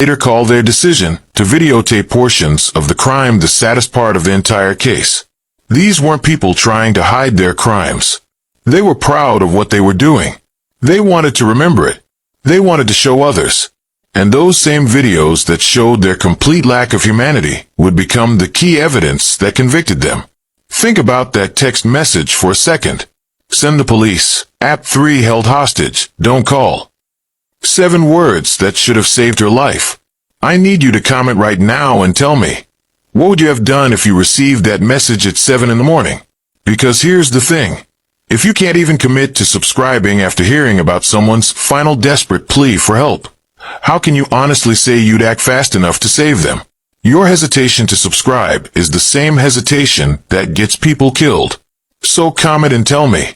later call their decision to videotape portions of the crime the saddest part of the entire case. These weren't people trying to hide their crimes. They were proud of what they were doing. They wanted to remember it. They wanted to show others. And those same videos that showed their complete lack of humanity would become the key evidence that convicted them. Think about that text message for a second. Send the police. App 3 held hostage. Don't call. 7 words that should have saved her life. I need you to comment right now and tell me, what would you have done if you received that message at 7 in the morning? Because here's the thing. If you can't even commit to subscribing after hearing about someone's final desperate plea for help, how can you honestly say you'd act fast enough to save them? Your hesitation to subscribe is the same hesitation that gets people killed. So comment and tell me,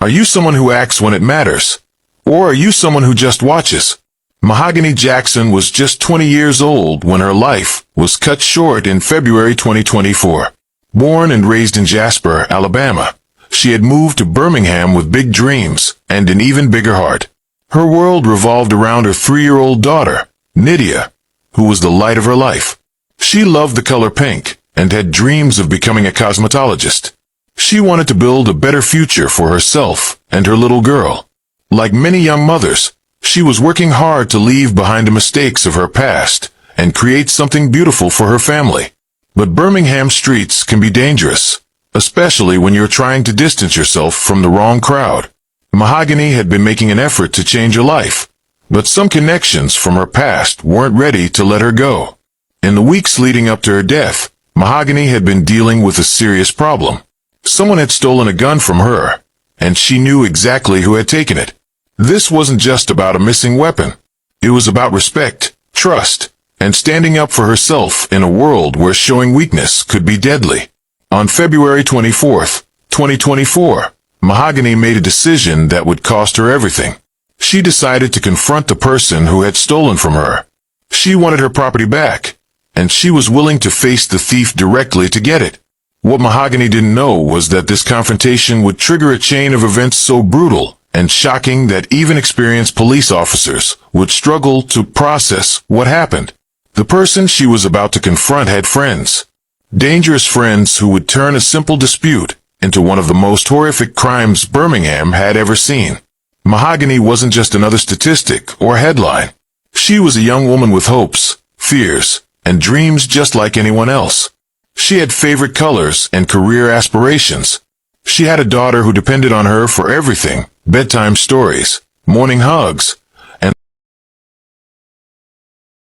are you someone who acts when it matters? Or are you someone who just watches? Mahogany Jackson was just 20 years old when her life was cut short in February 2024. Born and raised in Jasper, Alabama, she had moved to Birmingham with big dreams and an even bigger heart. Her world revolved around her 3-year-old daughter, Nydia, who was the light of her life. She loved the color pink and had dreams of becoming a cosmetologist. She wanted to build a better future for herself and her little girl. Like many young mothers, she was working hard to leave behind the mistakes of her past and create something beautiful for her family. But Birmingham streets can be dangerous, especially when you're trying to distance yourself from the wrong crowd. Mahogany had been making an effort to change her life, but some connections from her past weren't ready to let her go. In the weeks leading up to her death, Mahogany had been dealing with a serious problem. Someone had stolen a gun from her, and she knew exactly who had taken it. This wasn't just about a missing weapon. It was about respect, trust, and standing up for herself in a world where showing weakness could be deadly. On February 24, 2024, Mahogany made a decision that would cost her everything. She decided to confront the person who had stolen from her. She wanted her property back, and she was willing to face the thief directly to get it. What Mahogany didn't know was that this confrontation would trigger a chain of events so brutal and shocking that even experienced police officers would struggle to process what happened. The person she was about to confront had friends. Dangerous friends who would turn a simple dispute into one of the most horrific crimes Birmingham had ever seen. Mahogany wasn't just another statistic or headline. She was a young woman with hopes, fears, and dreams just like anyone else. She had favorite colors and career aspirations. She had a daughter who depended on her for everything: bedtime stories, morning hugs,